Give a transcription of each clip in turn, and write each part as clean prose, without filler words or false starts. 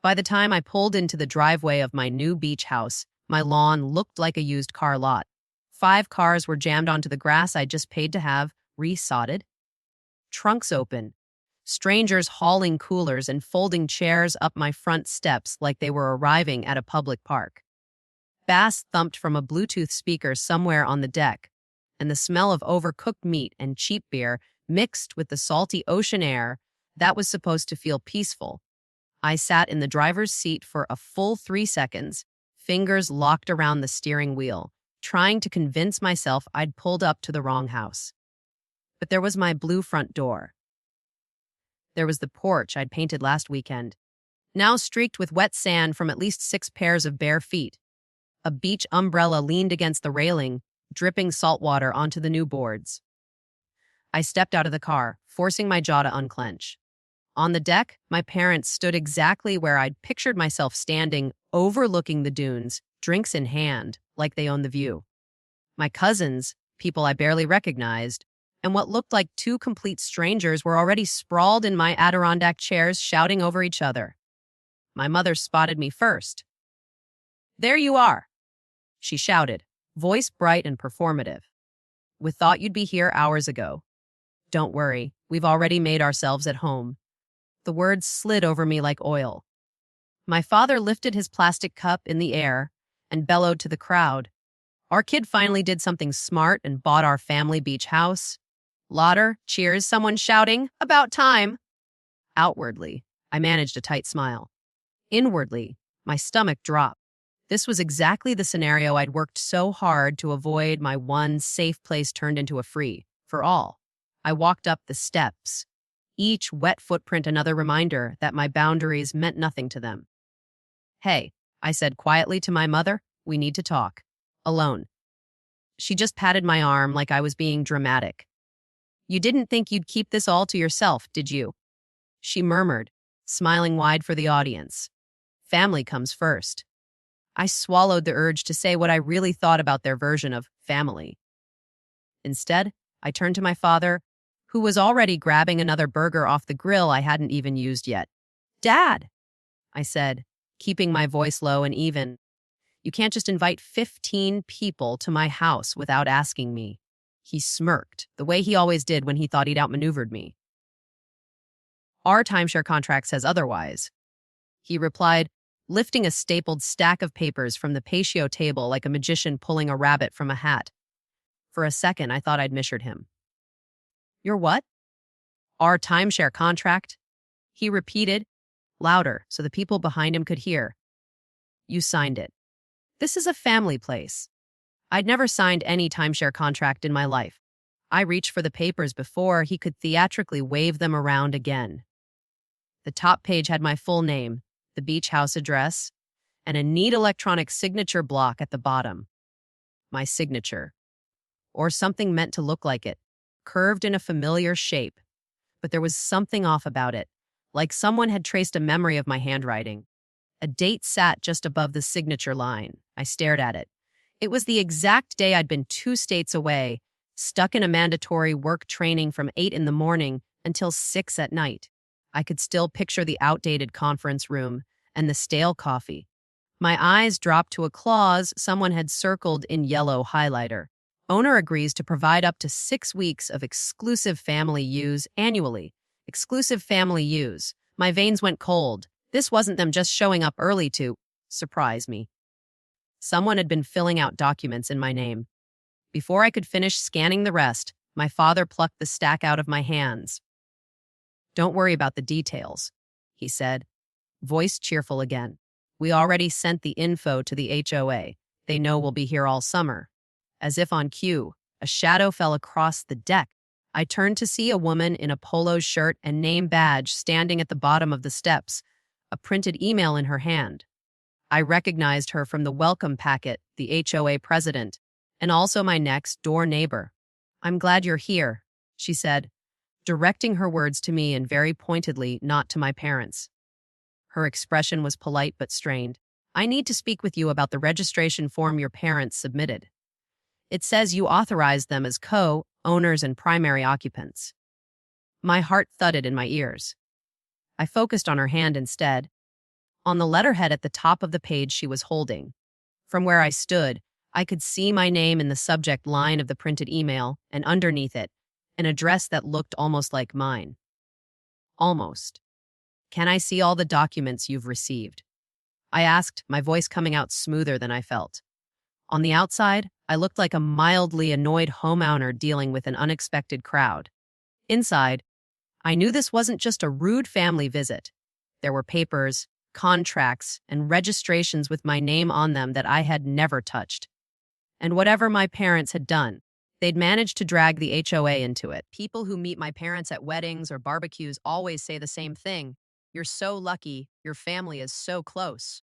By the time I pulled into the driveway of my new beach house, my lawn looked like a used car lot. 5 cars were jammed onto the grass I just paid to have resodded. Trunks open. Strangers hauling coolers and folding chairs up my front steps like they were arriving at a public park. Bass thumped from a Bluetooth speaker somewhere on the deck, and the smell of overcooked meat and cheap beer mixed with the salty ocean air that was supposed to feel peaceful. I sat in the driver's seat for a full 3 seconds, fingers locked around the steering wheel, trying to convince myself I'd pulled up to the wrong house. But there was my blue front door. There was the porch I'd painted last weekend, now streaked with wet sand from at least 6 pairs of bare feet. A beach umbrella leaned against the railing, dripping salt water onto the new boards. I stepped out of the car, forcing my jaw to unclench. On the deck, my parents stood exactly where I'd pictured myself standing, overlooking the dunes, drinks in hand, like they owned the view. My cousins, people I barely recognized, and what looked like 2 complete strangers were already sprawled in my Adirondack chairs, shouting over each other. My mother spotted me first. "There you are," she shouted, voice bright and performative. "We thought you'd be here hours ago. Don't worry, we've already made ourselves at home." The words slid over me like oil. My father lifted his plastic cup in the air and bellowed to the crowd. "Our kid finally did something smart and bought our family beach house." "Lauder, cheers," someone shouting. "About time." Outwardly, I managed a tight smile. Inwardly, my stomach dropped. This was exactly the scenario I'd worked so hard to avoid. My one safe place turned into a free for all. I walked up the steps, each wet footprint another reminder that my boundaries meant nothing to them. "Hey," I said quietly to my mother, "we need to talk. Alone." She just patted my arm like I was being dramatic. "You didn't think you'd keep this all to yourself, did you?" she murmured, smiling wide for the audience. "Family comes first." I swallowed the urge to say what I really thought about their version of family. Instead, I turned to my father, who was already grabbing another burger off the grill I hadn't even used yet. "Dad," I said, keeping my voice low and even, "you can't just invite 15 people to my house without asking me." He smirked, the way he always did when he thought he'd outmaneuvered me. "Our timeshare contract says otherwise," he replied, lifting a stapled stack of papers from the patio table like a magician pulling a rabbit from a hat. For a second, I thought I'd misheard him. "Your what?" "Our timeshare contract," he repeated, louder so the people behind him could hear. "You signed it. This is a family place." I'd never signed any timeshare contract in my life. I reached for the papers before he could theatrically wave them around again. The top page had my full name, the beach house address, and a neat electronic signature block at the bottom. My signature. Or something meant to look like it, curved in a familiar shape. But there was something off about it, like someone had traced a memory of my handwriting. A date sat just above the signature line. I stared at it. It was the exact day I'd been 2 states away, stuck in a mandatory work training from 8 in the morning until 6 at night. I could still picture the outdated conference room and the stale coffee. My eyes dropped to a clause someone had circled in yellow highlighter. Owner agrees to provide up to 6 weeks of exclusive family use annually. Exclusive family use. My veins went cold. This wasn't them just showing up early to surprise me. Someone had been filling out documents in my name. Before I could finish scanning the rest, my father plucked the stack out of my hands. "Don't worry about the details," he said, voice cheerful again. "We already sent the info to the HOA. They know we'll be here all summer." As if on cue, a shadow fell across the deck. I turned to see a woman in a polo shirt and name badge standing at the bottom of the steps, a printed email in her hand. I recognized her from the welcome packet, the HOA president, and also my next-door neighbor. "I'm glad you're here," she said, directing her words to me and very pointedly not to my parents. Her expression was polite but strained. "I need to speak with you about the registration form your parents submitted. It says you authorized them as co-owners and primary occupants." My heart thudded in my ears. I focused on her hand instead. On the letterhead at the top of the page she was holding. From where I stood, I could see my name in the subject line of the printed email, and underneath it, an address that looked almost like mine. Almost. Can I see all the documents you've received? I asked, my voice coming out smoother than I felt. On the outside, I looked like a mildly annoyed homeowner dealing with an unexpected crowd. Inside, I knew this wasn't just a rude family visit. There were papers, contracts, and registrations with my name on them that I had never touched. And whatever my parents had done, they'd managed to drag the HOA into it. People who meet my parents at weddings or barbecues always say the same thing. You're so lucky, your family is so close.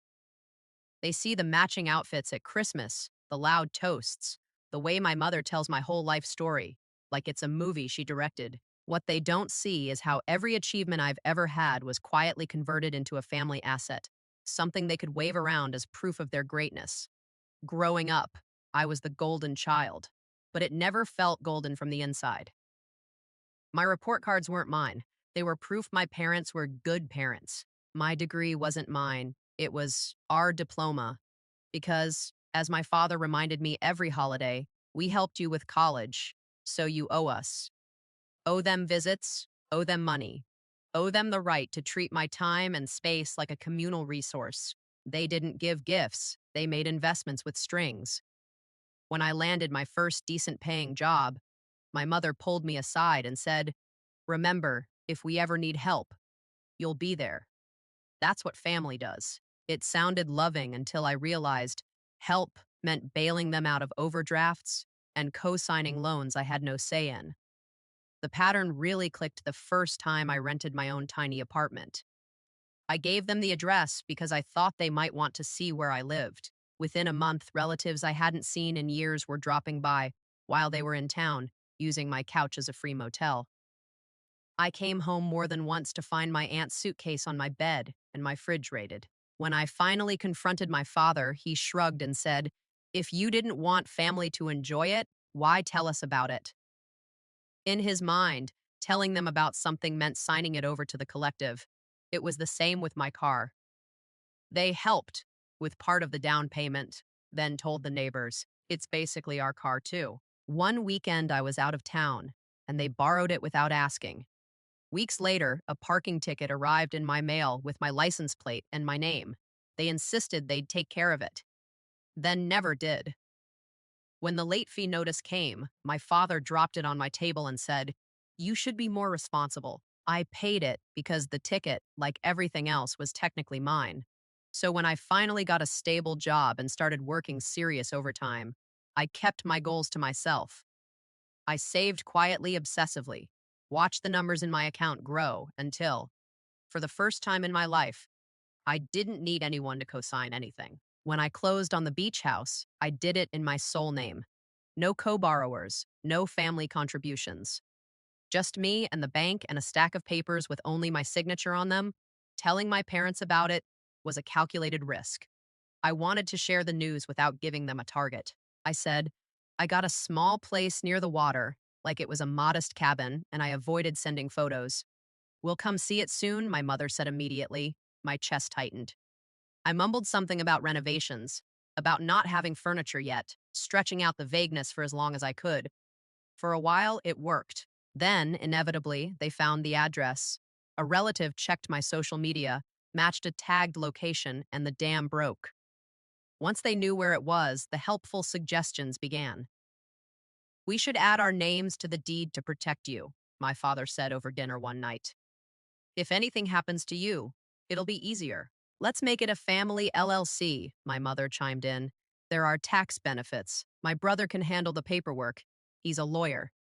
They see the matching outfits at Christmas, the loud toasts, the way my mother tells my whole life story, like it's a movie she directed. What they don't see is how every achievement I've ever had was quietly converted into a family asset, something they could wave around as proof of their greatness. Growing up, I was the golden child, but it never felt golden from the inside. My report cards weren't mine. They were proof my parents were good parents. My degree wasn't mine. It was our diploma. Because, as my father reminded me every holiday, we helped you with college, so you owe us. Owe them visits, owe them money, owe them the right to treat my time and space like a communal resource. They didn't give gifts, they made investments with strings. When I landed my first decent paying job, my mother pulled me aside and said, "Remember, if we ever need help, you'll be there." That's what family does. It sounded loving until I realized help meant bailing them out of overdrafts and co-signing loans I had no say in. The pattern really clicked the first time I rented my own tiny apartment. I gave them the address because I thought they might want to see where I lived. Within a month, relatives I hadn't seen in years were dropping by while they were in town, using my couch as a free motel. I came home more than once to find my aunt's suitcase on my bed and my fridge raided. When I finally confronted my father, he shrugged and said, "If you didn't want family to enjoy it, why tell us about it?" In his mind, telling them about something meant signing it over to the collective. It was the same with my car. They helped with part of the down payment, then told the neighbors, "It's basically our car too." One weekend I was out of town, and they borrowed it without asking. Weeks later, a parking ticket arrived in my mail with my license plate and my name. They insisted they'd take care of it, then never did. When the late fee notice came, my father dropped it on my table and said, "You should be more responsible." I paid it because the ticket, like everything else, was technically mine. So when I finally got a stable job and started working serious overtime, I kept my goals to myself. I saved quietly, obsessively, watched the numbers in my account grow until, for the first time in my life, I didn't need anyone to co-sign anything. When I closed on the beach house, I did it in my sole name. No co-borrowers, no family contributions. Just me and the bank and a stack of papers with only my signature on them. Telling my parents about it was a calculated risk. I wanted to share the news without giving them a target. I said, "I got a small place near the water, like it was a modest cabin, and I avoided sending photos." "We'll come see it soon," my mother said immediately. My chest tightened. I mumbled something about renovations, about not having furniture yet, stretching out the vagueness for as long as I could. For a while, it worked. Then, inevitably, they found the address. A relative checked my social media, matched a tagged location, and the dam broke. Once they knew where it was, the helpful suggestions began. "We should add our names to the deed to protect you," my father said over dinner one night. "If anything happens to you, it'll be easier." "Let's make it a family LLC," my mother chimed in. "There are tax benefits. My brother can handle the paperwork. He's a lawyer."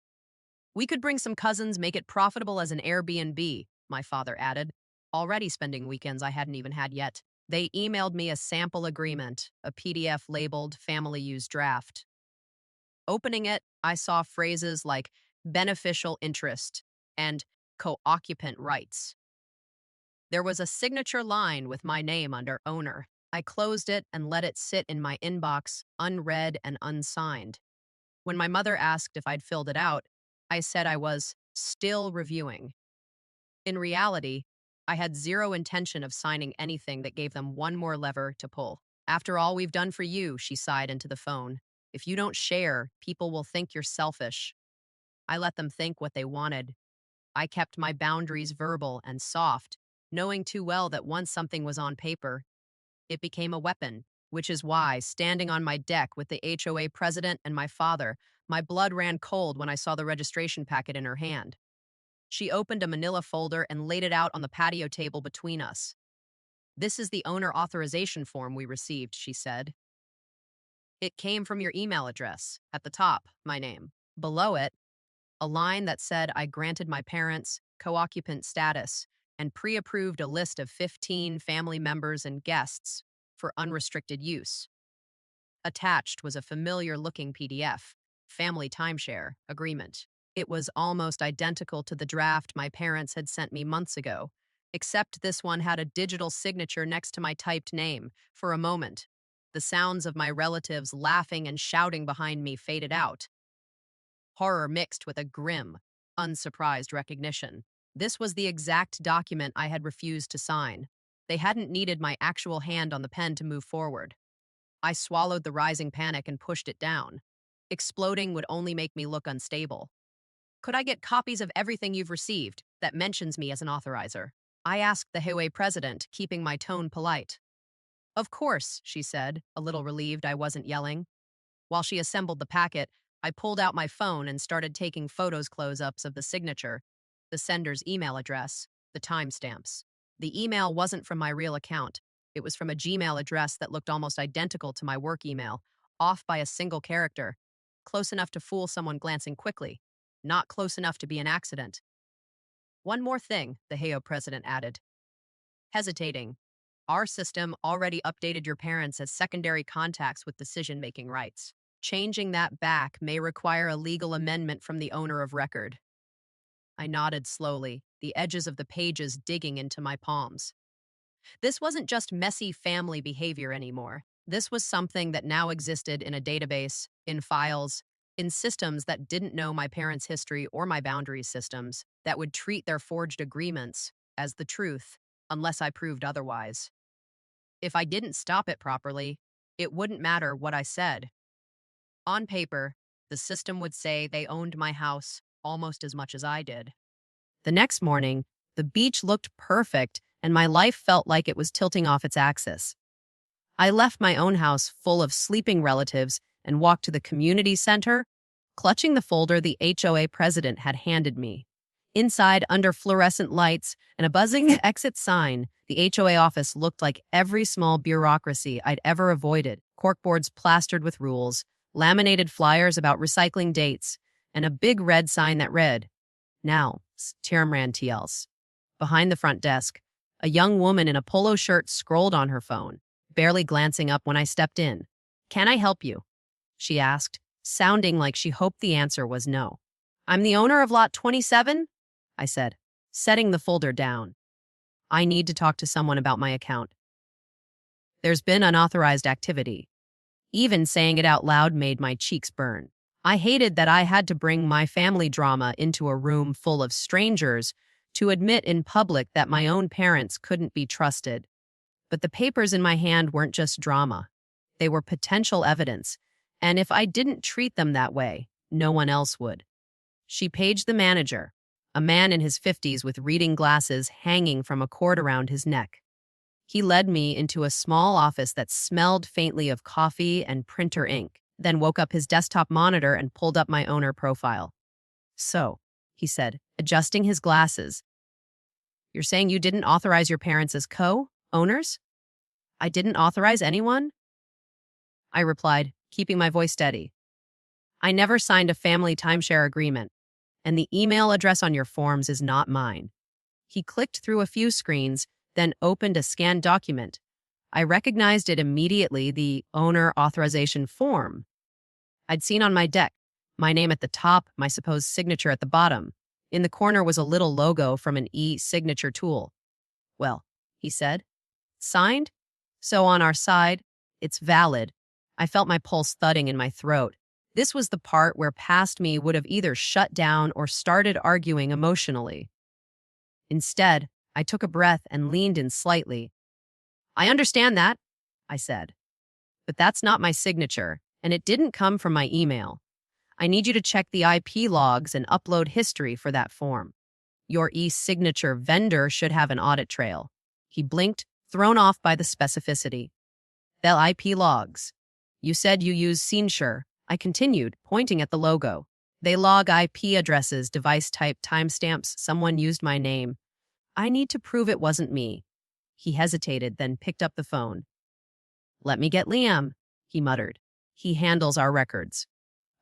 "We could bring some cousins, make it profitable as an Airbnb," my father added, already spending weekends I hadn't even had yet. They emailed me a sample agreement, a PDF labeled family use draft. Opening it, I saw phrases like beneficial interest and co-occupant rights. There was a signature line with my name under owner. I closed it and let it sit in my inbox, unread and unsigned. When my mother asked if I'd filled it out, I said I was still reviewing. In reality, I had zero intention of signing anything that gave them one more lever to pull. After all we've done for you, she sighed into the phone. If you don't share, people will think you're selfish. I let them think what they wanted. I kept my boundaries verbal and soft, knowing too well that once something was on paper, it became a weapon, which is why, standing on my deck with the HOA president and my father, my blood ran cold when I saw the registration packet in her hand. She opened a manila folder and laid it out on the patio table between us. This is the owner authorization form we received, she said. It came from your email address. At the top, my name. Below it, a line that said I granted my parents co-occupant status and pre-approved a list of 15 family members and guests for unrestricted use. Attached was a familiar-looking PDF, Family Timeshare Agreement. It was almost identical to the draft my parents had sent me months ago, except this one had a digital signature next to my typed name. For a moment, the sounds of my relatives laughing and shouting behind me faded out. Horror mixed with a grim, unsurprised recognition. This was the exact document I had refused to sign. They hadn't needed my actual hand on the pen to move forward. I swallowed the rising panic and pushed it down. Exploding would only make me look unstable. Could I get copies of everything you've received that mentions me as an authorizer? I asked the HOA president, keeping my tone polite. Of course, she said, a little relieved I wasn't yelling. While she assembled the packet, I pulled out my phone and started taking photos close-ups of the signature, the sender's email address, the timestamps. The email wasn't from my real account. It was from a Gmail address that looked almost identical to my work email, off by a single character, close enough to fool someone glancing quickly, not close enough to be an accident. One more thing, the HOA president added. Hesitating. Our system already updated your parents as secondary contacts with decision-making rights. Changing that back may require a legal amendment from the owner of record. I nodded slowly, the edges of the pages digging into my palms. This wasn't just messy family behavior anymore. This was something that now existed in a database, in files, in systems that didn't know my parents' history or my boundaries systems, that would treat their forged agreements as the truth, unless I proved otherwise. If I didn't stop it properly, it wouldn't matter what I said. On paper, the system would say they owned my house almost as much as I did. The next morning, the beach looked perfect and my life felt like it was tilting off its axis. I left my own house full of sleeping relatives and walked to the community center, clutching the folder the HOA president had handed me. Inside, under fluorescent lights and a buzzing exit sign, the HOA office looked like every small bureaucracy I'd ever avoided. Corkboards plastered with rules, laminated flyers about recycling dates, and a big red sign that read, "Now, Tiramran TLs." Behind the front desk, a young woman in a polo shirt scrolled on her phone, barely glancing up when I stepped in. "Can I help you?" she asked, sounding like she hoped the answer was no. "I'm the owner of lot 27, I said, setting the folder down. "I need to talk to someone about my account. There's been unauthorized activity." Even saying it out loud made my cheeks burn. I hated that I had to bring my family drama into a room full of strangers to admit in public that my own parents couldn't be trusted. But the papers in my hand weren't just drama. They were potential evidence, and if I didn't treat them that way, no one else would. She paged the manager, a man in his 50s with reading glasses hanging from a cord around his neck. He led me into a small office that smelled faintly of coffee and printer ink, then woke up his desktop monitor and pulled up my owner profile. "So," he said, adjusting his glasses, "you're saying you didn't authorize your parents as co-owners?" "I didn't authorize anyone?" I replied, keeping my voice steady. "I never signed a family timeshare agreement, and the email address on your forms is not mine." He clicked through a few screens, then opened a scanned document. I recognized it immediately, the owner authorization form I'd seen on my deck, my name at the top, my supposed signature at the bottom. In the corner was a little logo from an e-signature tool. "Well," he said, "signed? So on our side, it's valid." I felt my pulse thudding in my throat. This was the part where past me would have either shut down or started arguing emotionally. Instead, I took a breath and leaned in slightly. I understand that, I said. But that's not my signature, and it didn't come from my email. I need you to check the IP logs and upload history for that form. Your e-signature vendor should have an audit trail. He blinked, thrown off by the specificity. The IP logs. You said you use timeshare. I continued, pointing at the logo. They log IP addresses, device type, timestamps. Someone used my name. I need to prove it wasn't me. He hesitated, then picked up the phone. Let me get Liam, he muttered. He handles our records.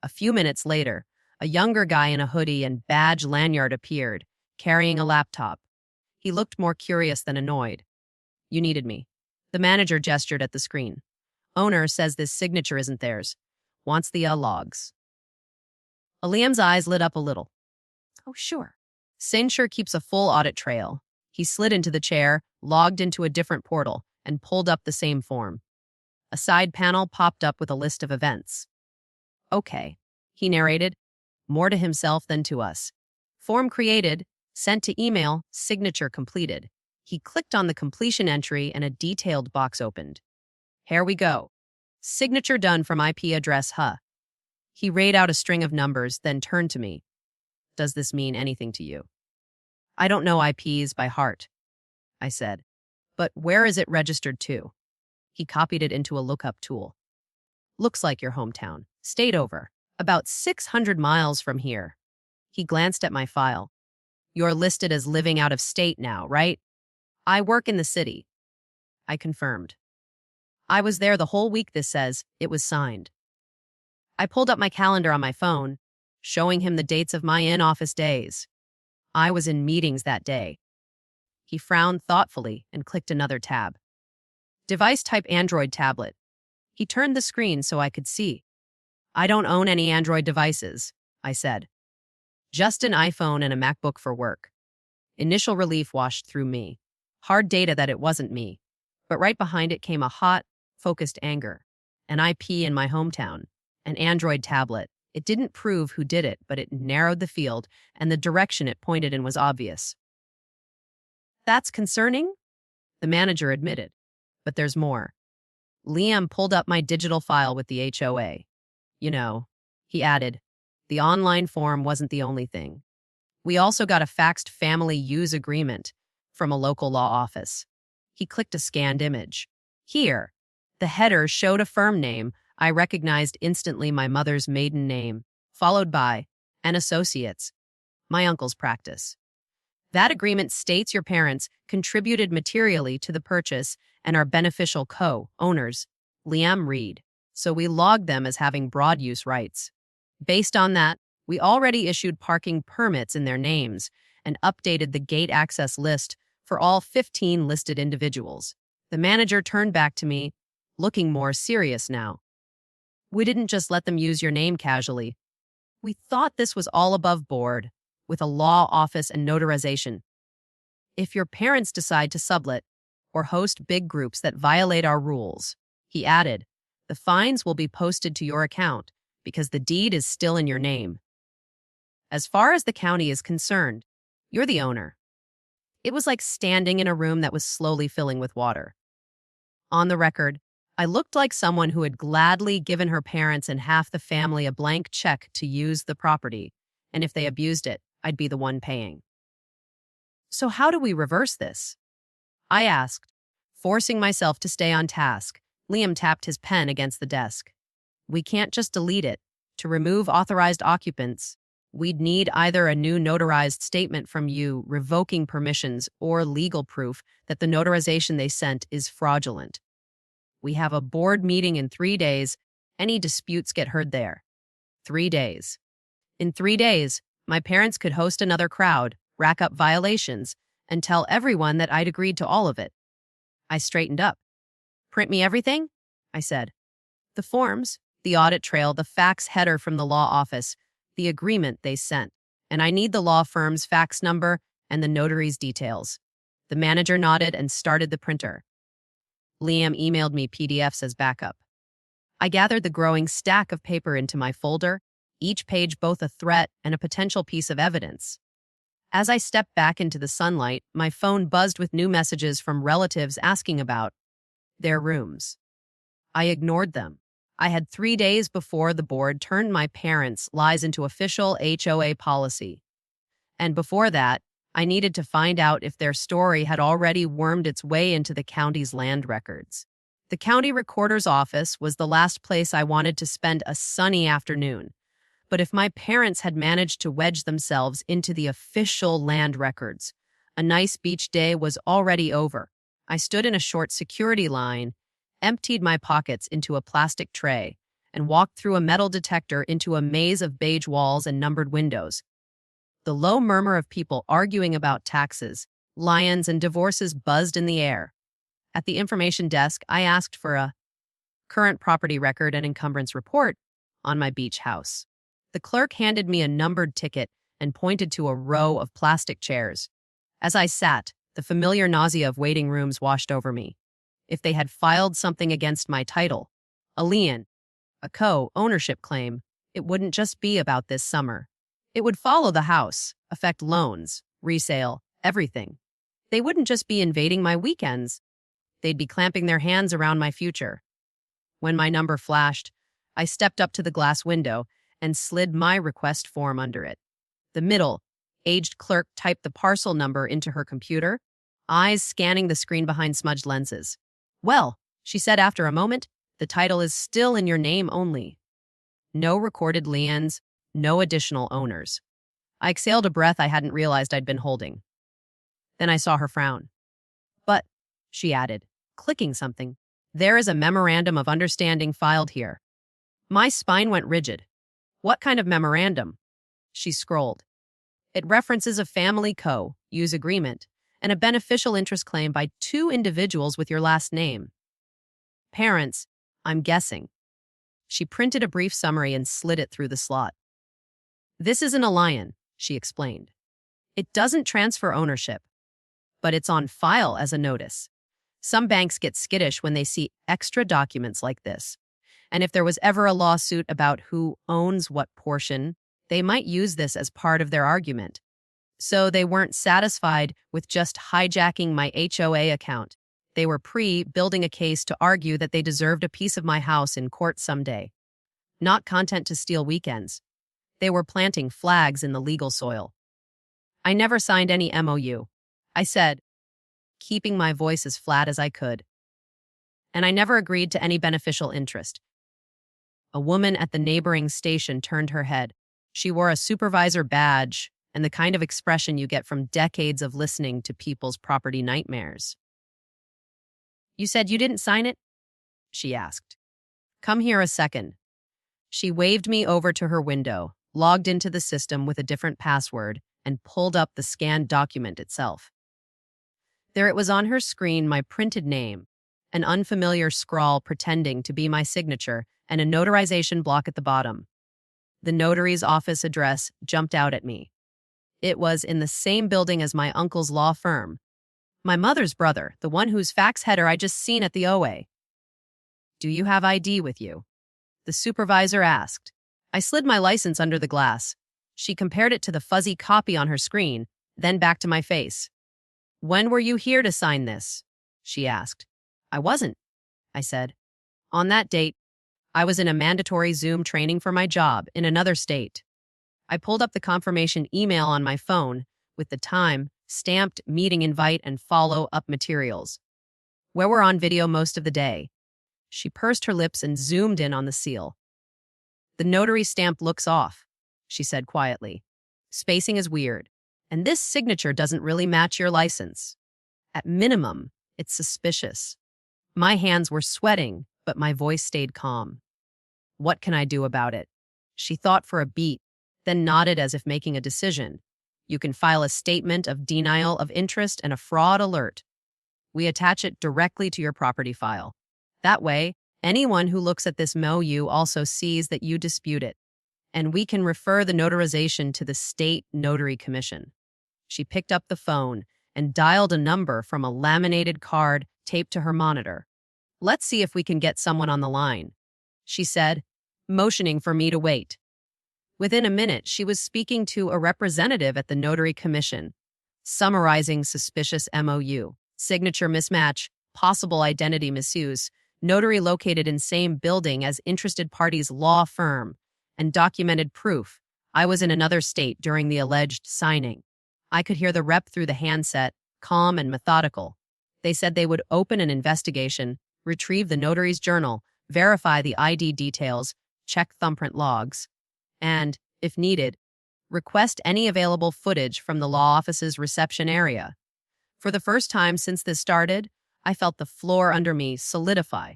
A few minutes later, a younger guy in a hoodie and badge lanyard appeared, carrying a laptop. He looked more curious than annoyed. You needed me. The manager gestured at the screen. Owner says this signature isn't theirs. Wants the logs. Liam's eyes lit up a little. Oh, sure. Signature keeps a full audit trail. He slid into the chair, logged into a different portal, and pulled up the same form. A side panel popped up with a list of events. Okay, he narrated, more to himself than to us. Form created, sent to email, signature completed. He clicked on the completion entry and a detailed box opened. Here we go. Signature done from IP address, huh? He read out a string of numbers, then turned to me. Does this mean anything to you? I don't know IPs by heart, I said. But where is it registered to? He copied it into a lookup tool. Looks like your hometown. Stayed over. About 600 miles from here. He glanced at my file. You're listed as living out of state now, right? I work in the city. I confirmed. I was there the whole week, this says. It was signed. I pulled up my calendar on my phone, showing him the dates of my in-office days. I was in meetings that day. He frowned thoughtfully and clicked another tab. Device type Android tablet. He turned the screen so I could see. I don't own any Android devices, I said. Just an iPhone and a MacBook for work. Initial relief washed through me. Hard data that it wasn't me. But right behind it came a hot, focused anger. An IP in my hometown. An Android tablet. It didn't prove who did it, but it narrowed the field, and the direction it pointed in was obvious. That's concerning? The manager admitted. But there's more. Liam pulled up my digital file with the HOA. You know, he added, the online form wasn't the only thing. We also got a faxed family use agreement from a local law office. He clicked a scanned image. Here, the header showed a firm name. I recognized instantly my mother's maiden name, followed by an associate's, my uncle's practice. That agreement states your parents contributed materially to the purchase and are beneficial co-owners, Liam Reed, so we logged them as having broad use rights. Based on that, we already issued parking permits in their names and updated the gate access list for all 15 listed individuals. The manager turned back to me, looking more serious now. We didn't just let them use your name casually. We thought this was all above board, with a law office and notarization. If your parents decide to sublet or host big groups that violate our rules, he added, the fines will be posted to your account because the deed is still in your name. As far as the county is concerned, you're the owner. It was like standing in a room that was slowly filling with water. On the record, I looked like someone who had gladly given her parents and half the family a blank check to use the property, and if they abused it, I'd be the one paying. So how do we reverse this? I asked, forcing myself to stay on task. Liam tapped his pen against the desk. We can't just delete it. To remove authorized occupants, we'd need either a new notarized statement from you revoking permissions or legal proof that the notarization they sent is fraudulent. We have a board meeting in 3 days. Any disputes get heard there. 3 days. In 3 days, my parents could host another crowd, rack up violations, and tell everyone that I'd agreed to all of it. I straightened up. Print me everything? I said. The forms, the audit trail, the fax header from the law office, the agreement they sent. And I need the law firm's fax number and the notary's details. The manager nodded and started the printer. Liam emailed me PDFs as backup. I gathered the growing stack of paper into my folder, each page both a threat and a potential piece of evidence. As I stepped back into the sunlight, my phone buzzed with new messages from relatives asking about their rooms. I ignored them. I had 3 days before the board turned my parents' lies into official HOA policy. And before that, I needed to find out if their story had already wormed its way into the county's land records. The county recorder's office was the last place I wanted to spend a sunny afternoon. But if my parents had managed to wedge themselves into the official land records, a nice beach day was already over. I stood in a short security line, emptied my pockets into a plastic tray, and walked through a metal detector into a maze of beige walls and numbered windows. The low murmur of people arguing about taxes, lions, and divorces buzzed in the air. At the information desk, I asked for a current property record and encumbrance report on my beach house. The clerk handed me a numbered ticket and pointed to a row of plastic chairs. As I sat, the familiar nausea of waiting rooms washed over me. If they had filed something against my title, a lien, a co-ownership claim, it wouldn't just be about this summer. It would follow the house, affect loans, resale, everything. They wouldn't just be invading my weekends. They'd be clamping their hands around my future. When my number flashed, I stepped up to the glass window and slid my request form under it. The middle-aged clerk typed the parcel number into her computer, eyes scanning the screen behind smudged lenses. "Well," she said after a moment, "the title is still in your name only. No recorded liens, no additional owners." I exhaled a breath I hadn't realized I'd been holding. Then I saw her frown. "But," she added, clicking something, "there is a memorandum of understanding filed here." My spine went rigid. "What kind of memorandum?" She scrolled. "It references a family co-use agreement and a beneficial interest claim by 2 individuals with your last name. Parents, I'm guessing." She printed a brief summary and slid it through the slot. "This isn't a lion," she explained. "It doesn't transfer ownership, but it's on file as a notice. Some banks get skittish when they see extra documents like this. And if there was ever a lawsuit about who owns what portion, they might use this as part of their argument. So they weren't satisfied with just hijacking my HOA account. They were building a case to argue that they deserved a piece of my house in court someday. Not content to steal weekends. They were planting flags in the legal soil. I never signed any MOU," I said, keeping my voice as flat as I could. "And I never agreed to any beneficial interest." A woman at the neighboring station turned her head. She wore a supervisor badge and the kind of expression you get from decades of listening to people's property nightmares. "You said you didn't sign it?" she asked. "Come here a second." She waved me over to her window, logged into the system with a different password, and pulled up the scanned document itself. There it was on her screen, my printed name, an unfamiliar scrawl pretending to be my signature, and a notarization block at the bottom. The notary's office address jumped out at me. It was in the same building as my uncle's law firm. My mother's brother, the one whose fax header I just seen at the OA. "Do you have ID with you?" the supervisor asked. I slid my license under the glass. She compared it to the fuzzy copy on her screen, then back to my face. "When were you here to sign this?" she asked. "I wasn't," I said. "On that date, I was in a mandatory Zoom training for my job in another state." I pulled up the confirmation email on my phone with the time, stamped meeting invite, and follow-up materials. "We were on video most of the day." She pursed her lips and zoomed in on the seal. "The notary stamp looks off," she said quietly. "Spacing is weird, and this signature doesn't really match your license. At minimum, it's suspicious." My hands were sweating, but my voice stayed calm. "What can I do about it?" She thought for a beat, then nodded as if making a decision. "You can file a statement of denial of interest and a fraud alert. We attach it directly to your property file. That way, anyone who looks at this MOU also sees that you dispute it, and we can refer the notarization to the State Notary Commission." She picked up the phone and dialed a number from a laminated card taped to her monitor. "Let's see if we can get someone on the line," she said, motioning for me to wait. Within a minute, she was speaking to a representative at the Notary Commission, summarizing suspicious MOU, signature mismatch, possible identity misuse, notary located in same building as interested party's law firm, and documented proof I was in another state during the alleged signing. I could hear the rep through the handset, calm and methodical. They said they would open an investigation, retrieve the notary's journal, verify the ID details, check thumbprint logs, and, if needed, request any available footage from the law office's reception area. For the first time since this started, I felt the floor under me solidify.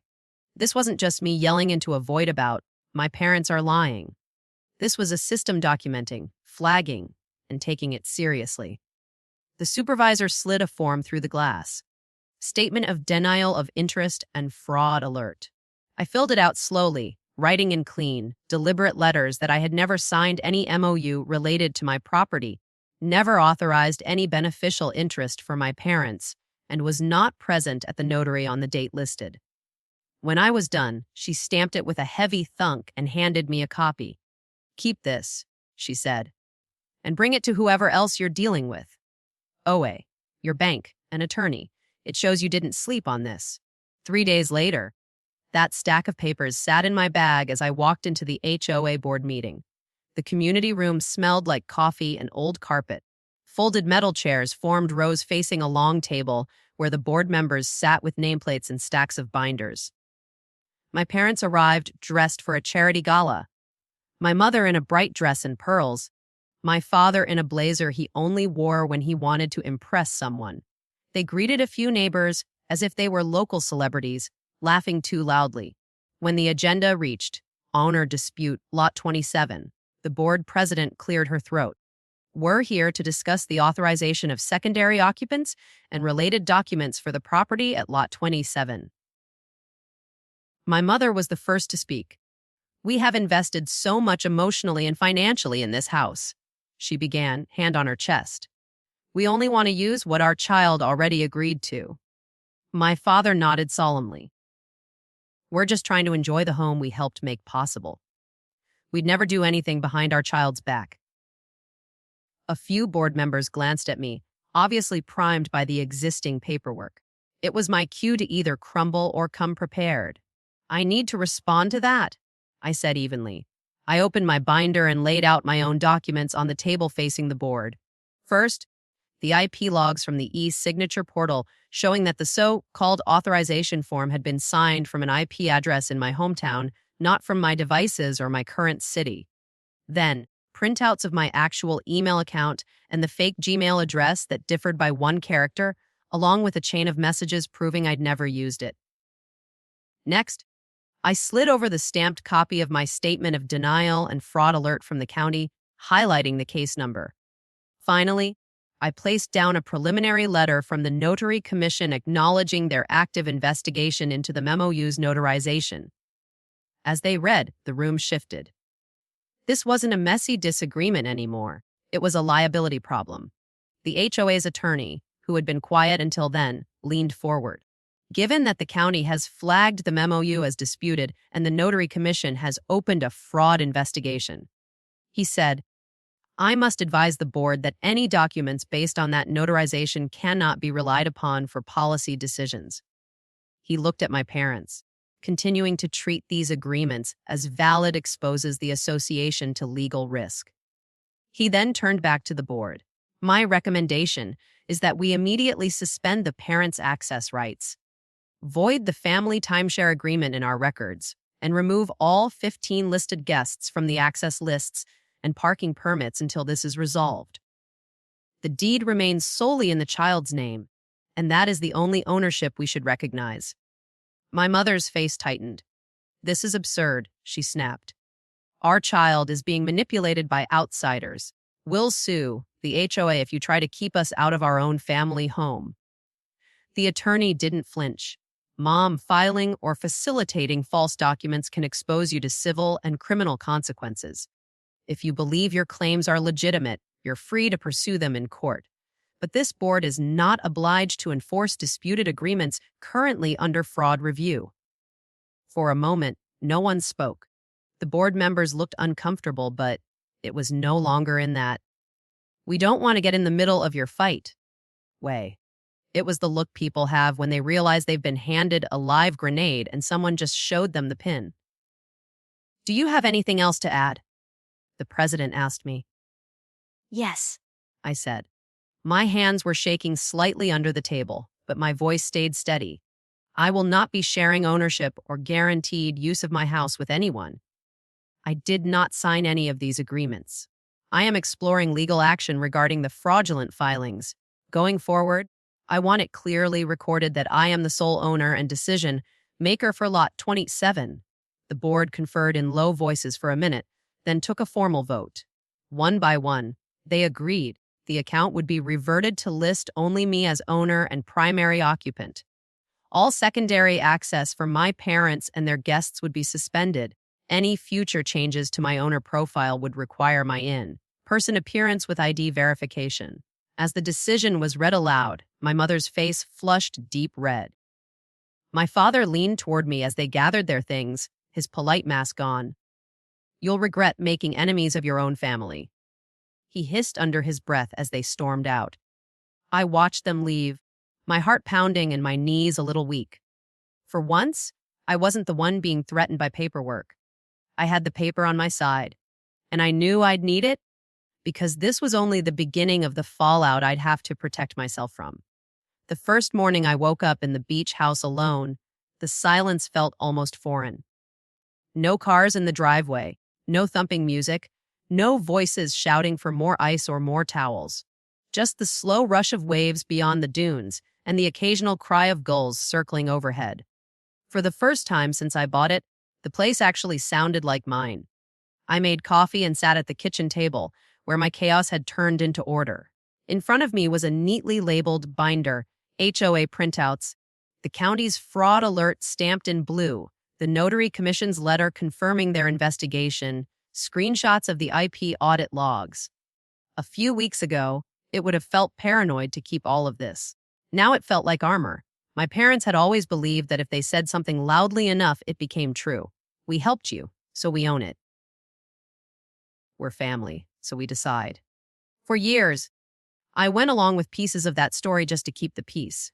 This wasn't just me yelling into a void about, my parents are lying. This was a system documenting, flagging, and taking it seriously. The supervisor slid a form through the glass. Statement of denial of interest and fraud alert. I filled it out slowly, writing in clean, deliberate letters that I had never signed any MOU related to my property, never authorized any beneficial interest for my parents, and was not present at the notary on the date listed. When I was done, she stamped it with a heavy thunk and handed me a copy. "Keep this," she said, "and bring it to whoever else you're dealing with. OA, your bank, an attorney. It shows you didn't sleep on this." 3 days later, that stack of papers sat in my bag as I walked into the HOA board meeting. The community room smelled like coffee and old carpet. Folded metal chairs formed rows facing a long table where the board members sat with nameplates and stacks of binders. My parents arrived dressed for a charity gala. My mother in a bright dress and pearls. My father in a blazer he only wore when he wanted to impress someone. They greeted a few neighbors as if they were local celebrities, laughing too loudly. When the agenda reached owner dispute Lot 27, the board president cleared her throat. "We're here to discuss the authorization of secondary occupants and related documents for the property at Lot 27. My mother was the first to speak. "We have invested so much emotionally and financially in this house," she began, hand on her chest. "We only want to use what our child already agreed to." My father nodded solemnly. "We're just trying to enjoy the home we helped make possible. We'd never do anything behind our child's back." A few board members glanced at me, obviously primed by the existing paperwork. It was my cue to either crumble or come prepared. "I need to respond to that," I said evenly. I opened my binder and laid out my own documents on the table facing the board. First, the IP logs from the e-signature portal showing that the so-called authorization form had been signed from an IP address in my hometown, not from my devices or my current city. Then, printouts of my actual email account and the fake Gmail address that differed by one character, along with a chain of messages proving I'd never used it. Next, I slid over the stamped copy of my statement of denial and fraud alert from the county, highlighting the case number. Finally, I placed down a preliminary letter from the Notary Commission acknowledging their active investigation into the MOU's notarization. As they read, the room shifted. This wasn't a messy disagreement anymore. It was a liability problem. The HOA's attorney, who had been quiet until then, leaned forward. "Given that the county has flagged the MOU as disputed and the Notary Commission has opened a fraud investigation," he said, "I must advise the board that any documents based on that notarization cannot be relied upon for policy decisions." He looked at my parents. "Continuing to treat these agreements as valid exposes the association to legal risk." He then turned back to the board. "My recommendation is that we immediately suspend the parents' access rights, void the family timeshare agreement in our records, and remove all 15 listed guests from the access lists and parking permits until this is resolved. The deed remains solely in the child's name, and that is the only ownership we should recognize." My mother's face tightened. "This is absurd," she snapped. "Our child is being manipulated by outsiders. We'll sue the HOA if you try to keep us out of our own family home." The attorney didn't flinch. "Mom, filing or facilitating false documents can expose you to civil and criminal consequences. If you believe your claims are legitimate, you're free to pursue them in court. But this board is not obliged to enforce disputed agreements currently under fraud review." For a moment, no one spoke. The board members looked uncomfortable, but It was no longer in that, "We don't want to get in the middle of your fight" way. It was the look people have when they realize they've been handed a live grenade and someone just showed them the pin. "Do you have anything else to add?" the president asked me. Yes. I said. My hands were shaking slightly under the table, but my voice stayed steady. "I will not be sharing ownership or guaranteed use of my house with anyone. I did not sign any of these agreements. I am exploring legal action regarding the fraudulent filings. Going forward, I want it clearly recorded that I am the sole owner and decision maker for Lot 27. The board conferred in low voices for a minute, then took a formal vote. One by one, they agreed the account would be reverted to list only me as owner and primary occupant. All secondary access for my parents and their guests would be suspended. Any future changes to my owner profile would require my in-person appearance with ID verification. As the decision was read aloud, my mother's face flushed deep red. My father leaned toward me as they gathered their things, his polite mask on. "You'll regret making enemies of your own family," he hissed under his breath as they stormed out. I watched them leave, my heart pounding and my knees a little weak. For once, I wasn't the one being threatened by paperwork. I had the paper on my side, and I knew I'd need it because this was only the beginning of the fallout I'd have to protect myself from. The first morning I woke up in the beach house alone, the silence felt almost foreign. No cars in the driveway, no thumping music, no voices shouting for more ice or more towels. Just the slow rush of waves beyond the dunes and the occasional cry of gulls circling overhead. For the first time since I bought it, the place actually sounded like mine. I made coffee and sat at the kitchen table, where my chaos had turned into order. In front of me was a neatly labeled binder, HOA printouts, the county's fraud alert stamped in blue, the notary commission's letter confirming their investigation, screenshots of the IP audit logs. A few weeks ago, it would have felt paranoid to keep all of this. Now it felt like armor. My parents had always believed that if they said something loudly enough, it became true. "We helped you, so we own it. We're family, so we decide." For years, I went along with pieces of that story just to keep the peace.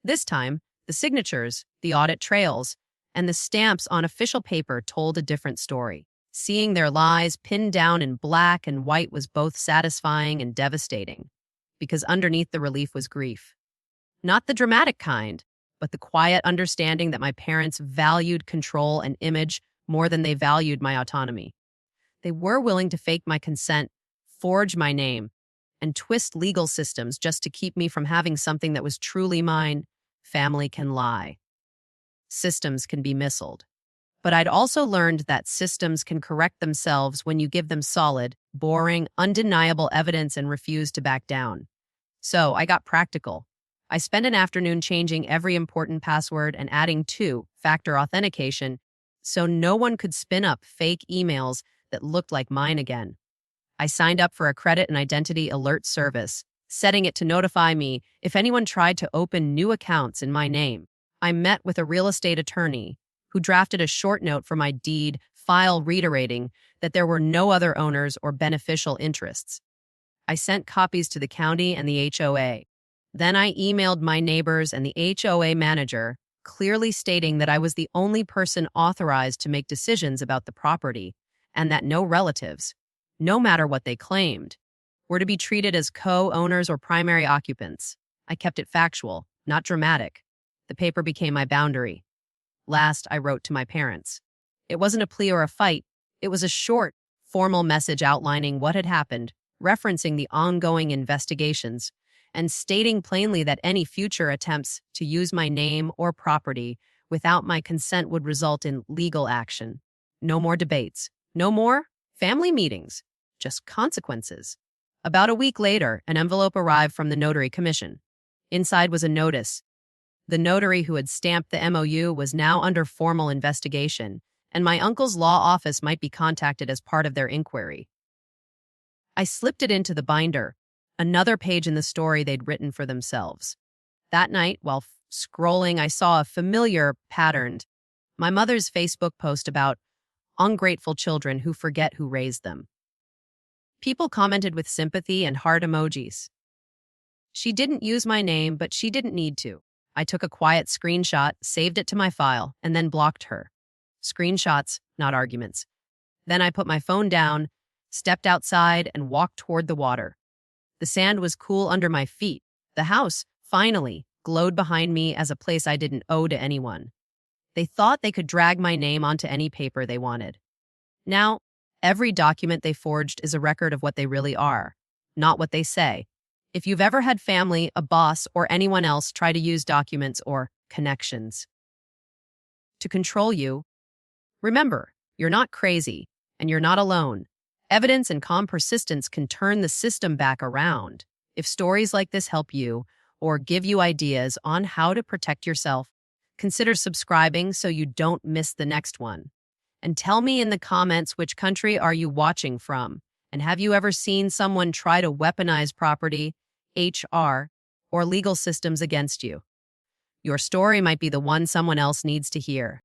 This time, the signatures, the audit trails, and the stamps on official paper told a different story. Seeing their lies pinned down in black and white was both satisfying and devastating, because underneath the relief was grief. Not the dramatic kind, but the quiet understanding that my parents valued control and image more than they valued my autonomy. They were willing to fake my consent, forge my name, and twist legal systems just to keep me from having something that was truly mine. Family can lie. Systems can be missiled. But I'd also learned that systems can correct themselves when you give them solid, boring, undeniable evidence and refuse to back down. So I got practical. I spent an afternoon changing every important password and adding two-factor authentication so no one could spin up fake emails that looked like mine again. I signed up for a credit and identity alert service, setting it to notify me if anyone tried to open new accounts in my name. I met with a real estate attorney who drafted a short note for my deed file reiterating that there were no other owners or beneficial interests. I sent copies to the county and the HOA. Then I emailed my neighbors and the HOA manager, clearly stating that I was the only person authorized to make decisions about the property and that no relatives, no matter what they claimed, were to be treated as co-owners or primary occupants. I kept it factual, not dramatic. The paper became my boundary. Last, I wrote to my parents. It wasn't a plea or a fight. It was a short, formal message outlining what had happened, referencing the ongoing investigations, and stating plainly that any future attempts to use my name or property without my consent would result in legal action. No more debates. No more family meetings. Just consequences. About a week later, an envelope arrived from the Notary Commission. Inside was a notice. The notary who had stamped the MOU was now under formal investigation, and my uncle's law office might be contacted as part of their inquiry. I slipped it into the binder, another page in the story they'd written for themselves. That night, while scrolling, I saw a familiar pattern. My mother's Facebook post about ungrateful children who forget who raised them. People commented with sympathy and heart emojis. She didn't use my name, but she didn't need to. I took a quiet screenshot, saved it to my file, and then blocked her. Screenshots, not arguments. Then I put my phone down, stepped outside, and walked toward the water. The sand was cool under my feet. The house, finally, glowed behind me as a place I didn't owe to anyone. They thought they could drag my name onto any paper they wanted. Now, every document they forged is a record of what they really are, not what they say. If you've ever had family, a boss, or anyone else try to use documents or connections to control you, remember, you're not crazy, and you're not alone. Evidence and calm persistence can turn the system back around. If stories like this help you or give you ideas on how to protect yourself, consider subscribing so you don't miss the next one. And tell me in the comments which country are you watching from, and have you ever seen someone try to weaponize property, HR, or legal systems against you? Your story might be the one someone else needs to hear.